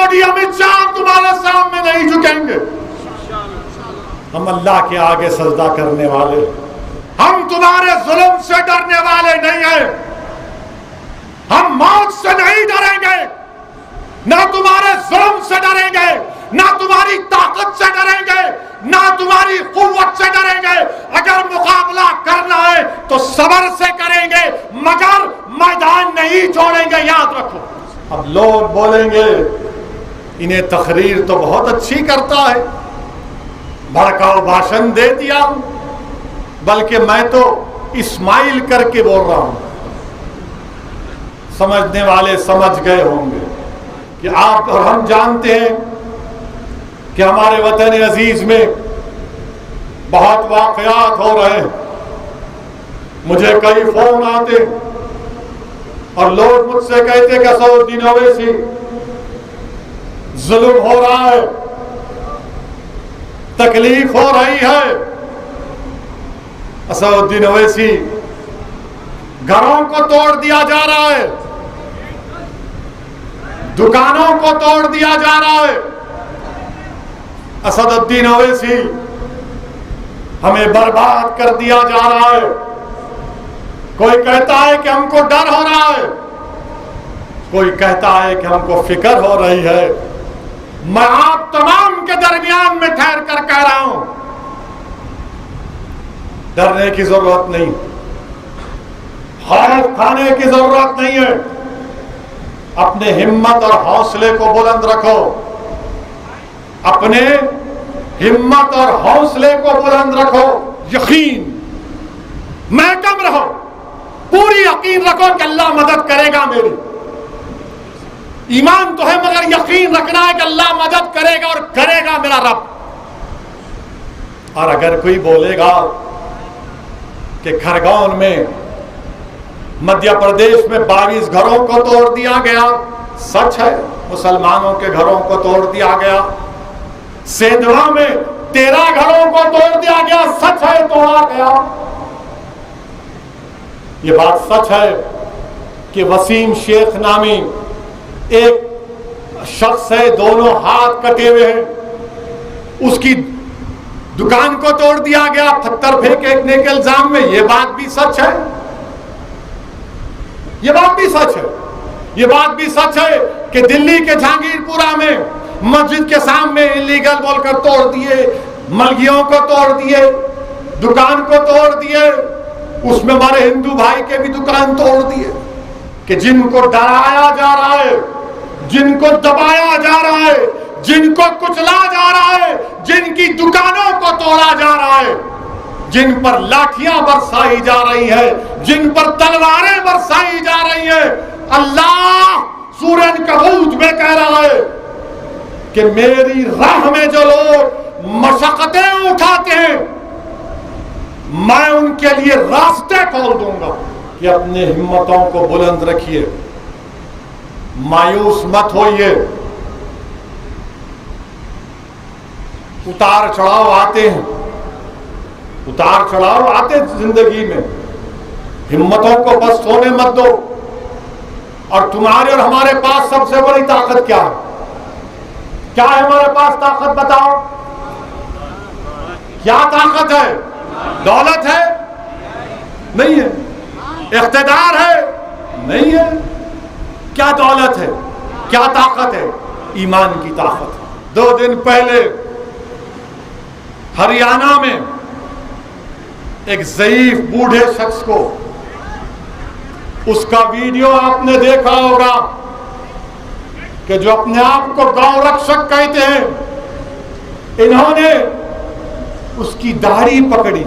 मोदी अमित शाह तुम्हारे सामने नहीं झुकेंगे। हम अल्लाह के आगे सजदा करने वाले, हम तुम्हारे जुल्म से डरने वाले नहीं हैं। हम मौत से नहीं डरेंगे, ना तुम्हारे जुल्म से डरेंगे, ना तुम्हारी ताकत से डरेंगे, ना तुम्हारी कुव्वत से डरेंगे। अगर मुकाबला करना है तो सब्र से करेंगे, मगर मैदान नहीं छोड़ेंगे, याद रखो। अब लोग बोलेंगे इन्हें तकरीर तो बहुत अच्छी करता है, भड़काऊ भाषण दे दिया, बल्कि मैं तो इस्माइल करके बोल रहा हूं। समझने वाले समझ गए होंगे कि आप और हम जानते हैं कि हमारे वतन अजीज में बहुत वाकयात हो रहे हैं। मुझे कई फोन आते और लोग मुझसे कहते कि असदुद्दीन ओवैसी जुल्म हो रहा है, तकलीफ हो रही है। असदुद्दीन ओवैसी घरों को तोड़ दिया जा रहा है, दुकानों को तोड़ दिया जा रहा है। असदुद्दीन ओवैसी हमें बर्बाद कर दिया जा रहा है। कोई कहता है कि हमको डर हो रहा है, कोई कहता है कि हमको फिक्र हो रही है। मैं आप तमाम के दरमियान में ठहर कर कह रहा हूं, डरने की जरूरत नहीं, खौफ खाने की जरूरत नहीं है। अपने हिम्मत और हौसले को बुलंद रखो, अपने हिम्मत और हौसले को बुलंद रखो। यकीन महकम रहो, पूरी यकीन रखो कि अल्लाह मदद करेगा मेरी। ईमान तो है मगर यकीन रखना है कि अल्लाह मदद करेगा और करेगा मेरा रब। और अगर कोई बोलेगा कि खरगोन में मध्य प्रदेश में 22 घरों को तोड़ दिया गया, सच है, मुसलमानों के घरों को तोड़ दिया गया। सेंधवा में 13 घरों को तोड़ दिया गया, सच है, तोड़ा गया। ये बात सच है कि वसीम शेख नामी एक शख्स है, दोनों हाथ कटे हुए हैं, उसकी दुकान को तोड़ दिया गया पत्थर फेंकने के इल्जाम में। ये बात भी सच है, ये बात भी सच है। ये बात भी सच है कि दिल्ली के जहांगीरपुरा में मस्जिद के सामने इलीगल बोलकर तोड़ दिए, मलगियों को तोड़ दिए, दुकान को तोड़ दिए, उसमें हमारे हिंदू भाई के भी दुकान तोड़ दिए। कि जिनको डराया जा रहा है, जिनको दबाया जा रहा है, जिनको कुचला जा रहा है, जिनकी दुकानों को तोड़ा जा रहा है, जिन पर लाठियां बरसाई जा रही है, जिन पर तलवारें बरसाई जा रही है, अल्लाह सूरह कबूत में कह रहा है कि मेरी राह में जो लोग मशक्कतें उठाते हैं, मैं उनके लिए रास्ते खोल दूंगा। कि अपने हिम्मतों को बुलंद रखिए, मायूस मत होइए। उतार चढ़ाव आते हैं, उतार चढ़ाव आते जिंदगी में, हिम्मतों को बस सोने मत दो। और तुम्हारे और हमारे पास सबसे बड़ी ताकत क्या है? क्या है हमारे पास ताकत, बताओ? क्या ताकत है? दौलत है? नहीं है। इख्तिदार है? नहीं है। क्या दौलत है, क्या ताकत है? ईमान की ताकत। 2 दिन पहले हरियाणा में एक ज़ईफ बूढ़े शख्स को, उसका वीडियो आपने देखा होगा कि जो अपने आप को गौ रक्षक कहते हैं, इन्होंने उसकी दाढ़ी पकड़ी,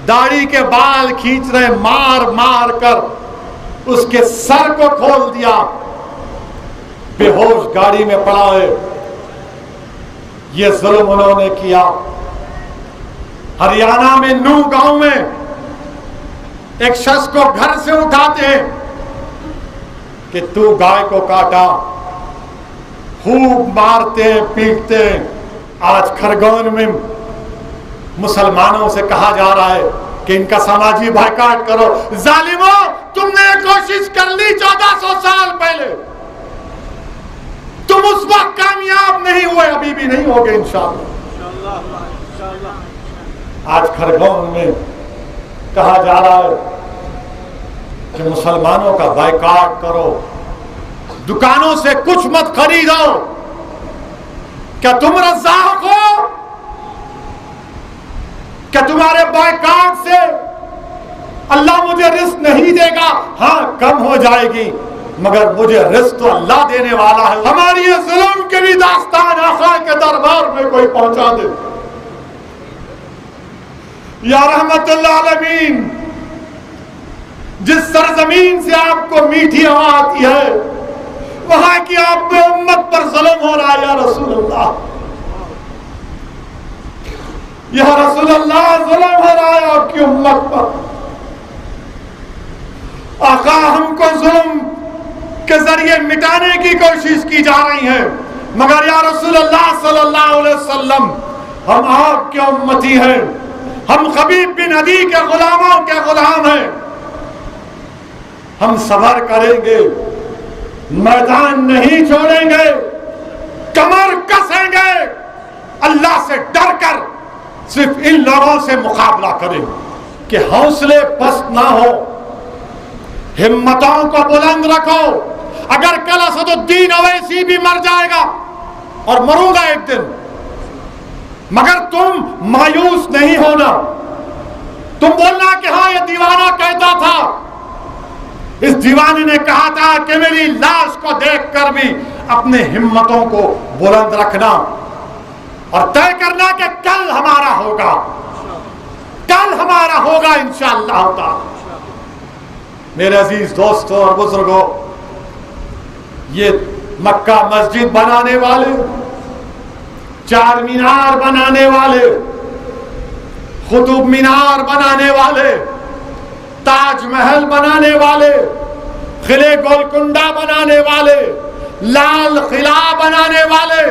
दाढ़ी के बाल खींच रहे, मार मार कर उसके सर को खोल दिया, बेहोश गाड़ी में पड़ा है। यह जुल्म उन्होंने किया। हरियाणा में नूह गांव में एक शख्स को घर से उठाते हैं कि तू गाय को काटा, खूब मारते हैं, पीटते हैं। आज खरगोन में मुसलमानों से कहा जा रहा है कि इनका समाजी बायकाट करो। जालिमों, तुमने कोशिश कर ली 1400 साल पहले, तुम उस वक्त कभी भी नहीं होंगे इंशाअल्लाह। आज खरगोन में कहा जा रहा है कि मुसलमानों का बायकॉट करो, दुकानों से कुछ मत खरीदो। क्या तुम रज़ाक हो? क्या तुम्हारे बायकॉट से अल्लाह मुझे रिस्क नहीं देगा? हाँ, कम हो जाएगी, मगर मुझे रिस्क तो अल्लाह देने वाला है। हमारी ये जुल्म के भी दास्तान आका के दरबार में कोई पहुंचा दे। या रहमतुल आलमीन, जिस सरजमीन से आपको मीठी हवा आती है, वहां की आप पे उम्मत पर जुल्म हो रहा है। या रसूलुल्लाह, या रसूलुल्लाह, जुल्म हो रहा है आपकी उम्मत पर। आका, हमको जुल्म के जरिए मिटाने की कोशिश की जा रही है, मगर या रसूलुल्लाह सल्लल्लाहु अलैहि वसल्लम, हम आपके उम्मती हैं, हम खबीब बिन अदी के गुलामों के गुलाम हैं। हम सबर करेंगे, मैदान नहीं छोड़ेंगे, कमर कसेंगे, अल्लाह से डरकर सिर्फ इन लोगों से मुकाबला करेंगे कि हौसले पस्त ना हो, हिम्मतों को बुलंद रखो। अगर कल असदुद्दीन अवैसी भी मर जाएगा, और मरूंगा एक दिन, मगर तुम मायूस नहीं होना। तुम बोलना कि हाँ, ये दीवाना कहता था, इस दीवाने ने कहा था कि मेरी लाश को देखकर भी अपने हिम्मतों को बुलंद रखना और तय करना कि कल हमारा होगा, कल हमारा होगा इंशाअल्लाह ताला। मेरे अजीज दोस्तों और बुजुर्गों, ये मक्का मस्जिद बनाने वाले, चार मीनार बनाने वाले, कुतुब मीनार बनाने वाले, ताजमहल बनाने वाले, किले गोलकुंडा बनाने वाले, लाल किला बनाने वाले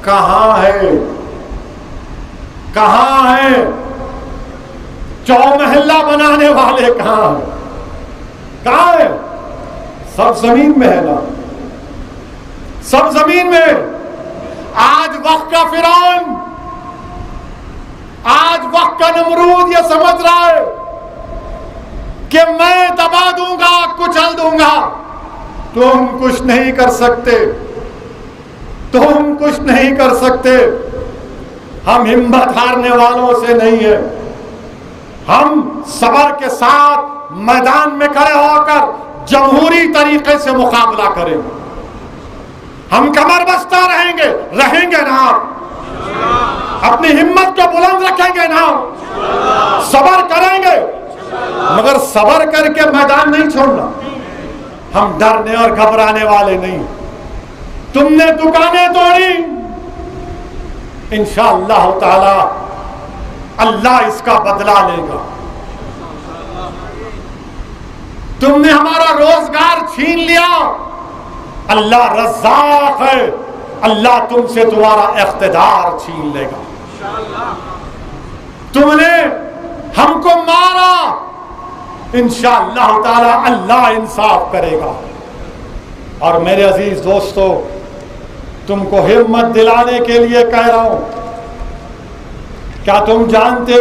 कहां है? कहां है? चौमहल्ला बनाने वाले कहां है? कहां है? सब जमीन में है ना, सब जमीन में। आज वक्त का फिरौन, आज वक्त का नमरूद ये समझ रहा है कि मैं दबा दूंगा, कुचल दूंगा। तुम कुछ नहीं कर सकते, तुम कुछ नहीं कर सकते। हम हिम्मत हारने वालों से नहीं है। हम सबर के साथ मैदान में खड़े होकर जमहूरी तरीके से मुकाबला करेंगे। हम कमर बस्ता रहेंगे, रहेंगे ना? अपनी हिम्मत को बुलंद रखेंगे ना? सबर करेंगे, मगर सबर करके मैदान नहीं छोड़ना। हम डरने और घबराने वाले नहीं। तुमने दुकानें तोड़ी, इंशाअल्लाह ताला अल्लाह इसका बदला लेगा। तुमने हमारा रोजगार छीन लिया, अल्लाह रज़्ज़ाक़ है, अल्लाह तुमसे तुम्हारा इख्तिदार छीन लेगा। तुमने हमको मारा, इंशाअल्लाह ताला अल्लाह इंसाफ करेगा। और मेरे अजीज दोस्तों, तुमको हिम्मत दिलाने के लिए कह रहा हूं, क्या तुम जानते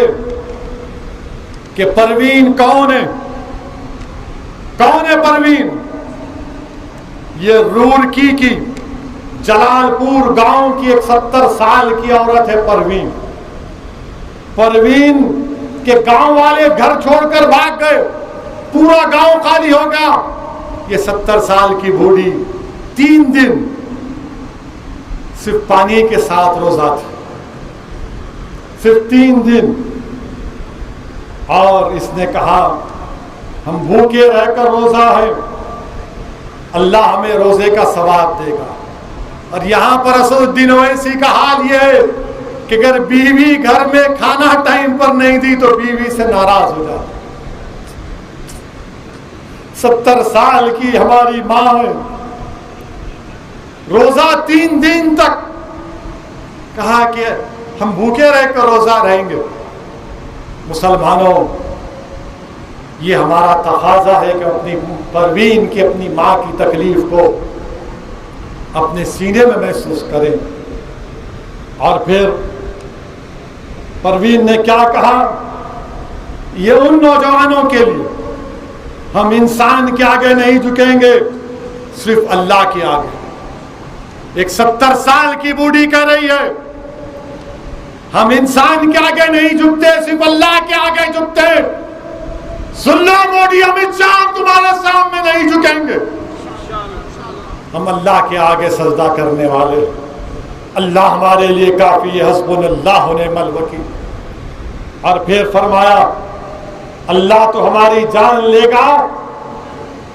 कि परवीन कौन है? कौन है परवीन? ये रूड़की की जलालपुर गांव की एक 70 साल की औरत है परवीन। परवीन के गांव वाले घर छोड़कर भाग गए, पूरा गांव खाली हो गया। ये 70 साल की बूढ़ी 3 दिन सिर्फ पानी के साथ रोजा थी, सिर्फ 3 दिन। और इसने कहा हम भूखे रहकर रोजा है, अल्लाह हमें रोजे का सवाब देगा। और यहां पर असदुद्दीन ओवैसी का हाल यह है कि अगर बीवी घर में खाना टाइम पर नहीं दी तो बीवी से नाराज हो जाती। 70 साल की हमारी मां है, रोजा 3 दिन तक कहा कि हम भूखे रहकर रोजा रहेंगे। मुसलमानों, ये हमारा तकाजा है कि अपनी परवीन की, अपनी मां की तकलीफ को अपने सीने में महसूस करें। और फिर परवीन ने क्या कहा, ये उन नौजवानों के लिए, हम इंसान के आगे नहीं झुकेंगे, सिर्फ अल्लाह के आगे। एक 70 साल की बूढ़ी कह रही है, हम इंसान के आगे नहीं झुकते, सिर्फ अल्लाह के आगे झुकते। सुन लो मोदी अमित शाह, तुम्हारे सामने नहीं झुकेंगे, हम अल्लाह के आगे सजदा करने वाले। अल्लाह हमारे लिए काफी है, हस्बुनल्लाह व निअमल वकील। और फिर फरमाया, अल्लाह तो हमारी जान लेगा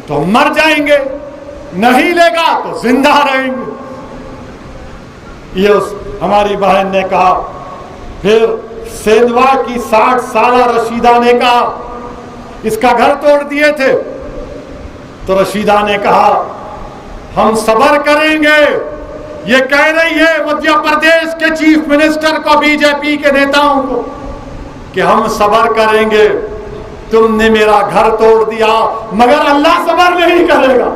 तो मर जाएंगे, नहीं लेगा तो जिंदा रहेंगे। ये उस हमारी बहन ने कहा। फिर सेंधवा की 60 साला रशीदा ने कहा, इसका घर तोड़ दिए थे, तो रशीदा ने कहा हम सब्र करेंगे। ये कह रही है मध्य प्रदेश के चीफ मिनिस्टर को, बीजेपी के नेताओं को, कि हम सब्र करेंगे, तुमने मेरा घर तोड़ दिया, मगर अल्लाह सब्र नहीं करेगा,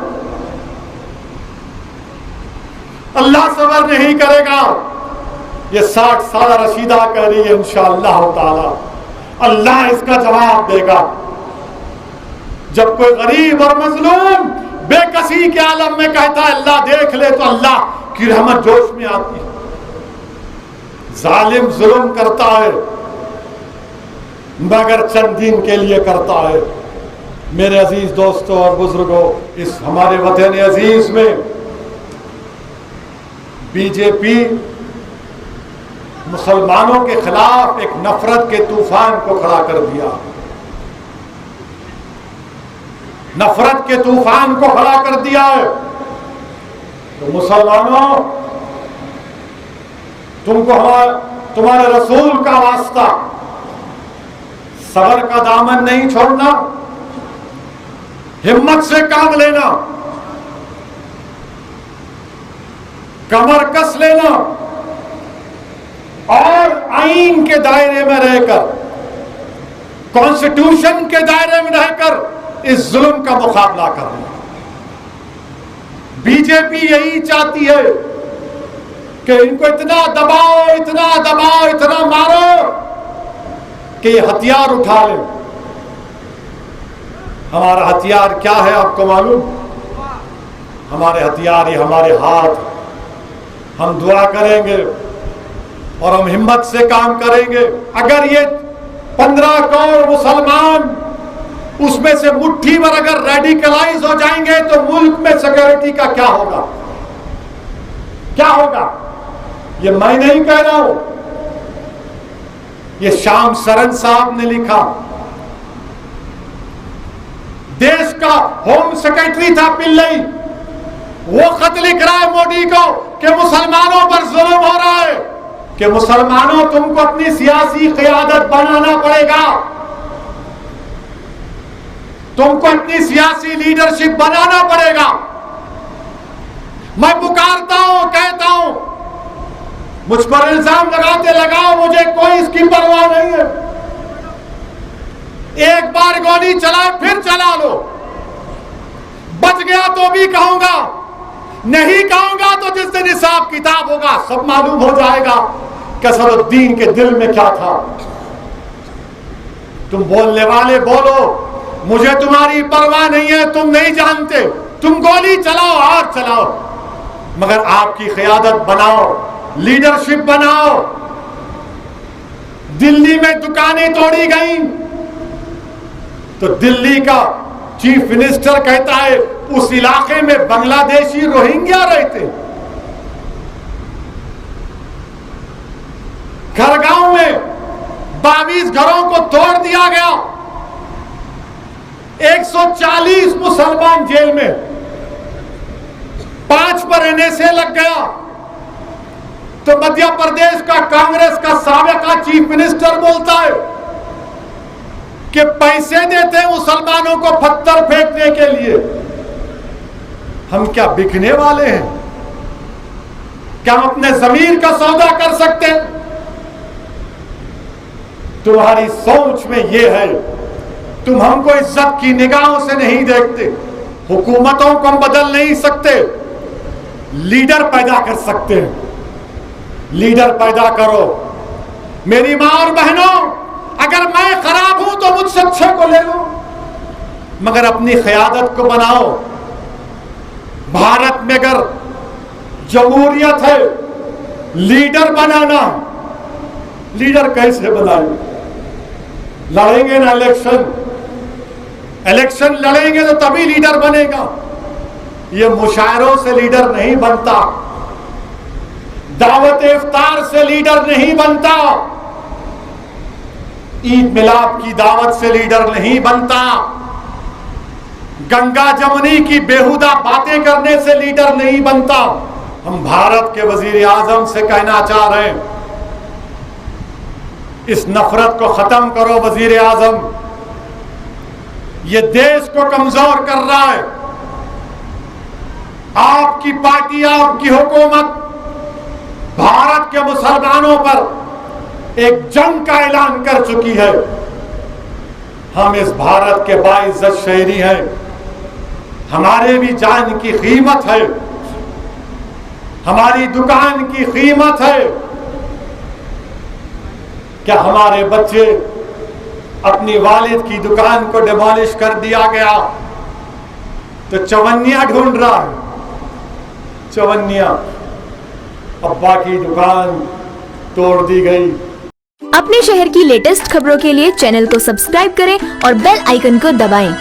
अल्लाह सब्र नहीं करेगा। ये 60 साल रशीदा कह रही है, इंशाअल्लाह ताला अल्लाह इसका जवाब देगा। जब कोई गरीब और मजलूम बेकसी के आलम में कहता है अल्लाह देख ले, तो अल्लाह की रहमत जोश में आती है। जालिम जुल्म करता है मगर चंद दिन के लिए करता है। मेरे अजीज दोस्तों और बुजुर्गों, इस हमारे वतन अजीज में बीजेपी मुसलमानों के खिलाफ एक नफरत के तूफान को खड़ा कर दिया, नफरत के तूफान को खड़ा कर दिया है। तो मुसलमानों, तुमको तुम्हारे रसूल का वास्ता, सब्र का दामन नहीं छोड़ना, हिम्मत से काम लेना, कमर कस लेना और आईन के दायरे में रहकर, कॉन्स्टिट्यूशन के दायरे में रहकर इस जुल्म का मुकाबला करना। बीजेपी यही चाहती है कि इनको इतना दबाओ, इतना दबाओ, इतना मारो कि ये हथियार उठा ले। हमारा हथियार क्या है आपको मालूम? हमारे हथियार ये हमारे हाथ। हम दुआ करेंगे और हम हिम्मत से काम करेंगे। अगर ये 15 करोड़ मुसलमान उसमें से मुट्ठी भर अगर रेडिकलाइज हो जाएंगे तो मुल्क में सिक्योरिटी का क्या होगा? क्या होगा? ये मैं नहीं कह रहा हूं, ये श्याम सरन साहब ने लिखा। देश का होम सेक्रेटरी था पिल्लई, वो खत लिख रहा है मोदी को कि मुसलमानों पर जुल्म हो रहा है, कि मुसलमानों तुमको अपनी सियासी क़यादत बनाना पड़ेगा, तुमको अपनी सियासी लीडरशिप बनाना पड़ेगा। मैं पुकारता हूं, कहता हूं, मुझ पर इल्जाम लगाते लगाओ, मुझे कोई इसकी परवाह नहीं है। एक बार गोली चला फिर चला लो, बच गया तो भी कहूंगा, नहीं कहूंगा तो जिस दिन हिसाब किताब होगा सब मालूम हो जाएगा कि असदुद्दीन के दिल में क्या था। तुम बोलने वाले बोलो, मुझे तुम्हारी परवाह नहीं है, तुम नहीं जानते, तुम गोली चलाओ और चलाओ, मगर आपकी क़यादत बनाओ, लीडरशिप बनाओ। दिल्ली में दुकानें तोड़ी गई तो दिल्ली का चीफ मिनिस्टर कहता है उस इलाके में बांग्लादेशी रोहिंग्या रहते। खरगांव में 22 घरों को तोड़ दिया गया, 140 मुसलमान जेल में, 5 पर NSA लग गया। तो मध्य प्रदेश का कांग्रेस का साबिका चीफ मिनिस्टर बोलता है कि पैसे देते हैं मुसलमानों को पत्थर फेंकने के लिए। हम क्या बिकने वाले हैं? क्या हम अपने जमीर का सौदा कर सकते हैं? तुम्हारी सोच में यह है, तुम हमको इज्जत की निगाहों से नहीं देखते। हुकूमतों को हम बदल नहीं सकते, लीडर पैदा कर सकते हैं। लीडर पैदा करो। मेरी मां और बहनों, अगर मैं खराब हूं तो मुझसे अच्छे को ले लो, मगर अपनी क़यादत को बनाओ। भारत में अगर जमहूरियत है, लीडर बनाना, लीडर कैसे बनाए? लड़ेंगे ना इलेक्शन लड़ेंगे तो तभी लीडर बनेगा। ये मुशायरों से लीडर नहीं बनता, दावत इफ्तार से लीडर नहीं बनता, ईद मिलाद की दावत से लीडर नहीं बनता, गंगा जमुनी की बेहुदा बातें करने से लीडर नहीं बनता। हम भारत के वजीर आजम से कहना चाह रहे हैं, इस नफरत को खत्म करो वजीर आजम। ये देश को कमजोर कर रहा है। आपकी पार्टी, आपकी हुकूमत भारत के मुसलमानों पर एक जंग का ऐलान कर चुकी है। हम इस भारत के बाइज्जत शहरी हैं, हमारे भी जान की कीमत है, हमारी दुकान की कीमत है। क्या हमारे बच्चे, अपनी वालिद की दुकान को डिमोलिश कर दिया गया तो चवन्निया ढूंढ रहा है, चवन्निया, अब्बा की दुकान तोड़ दी गई। अपने शहर की लेटेस्ट खबरों के लिए चैनल को सब्सक्राइब करें और बेल आइकन को दबाएं।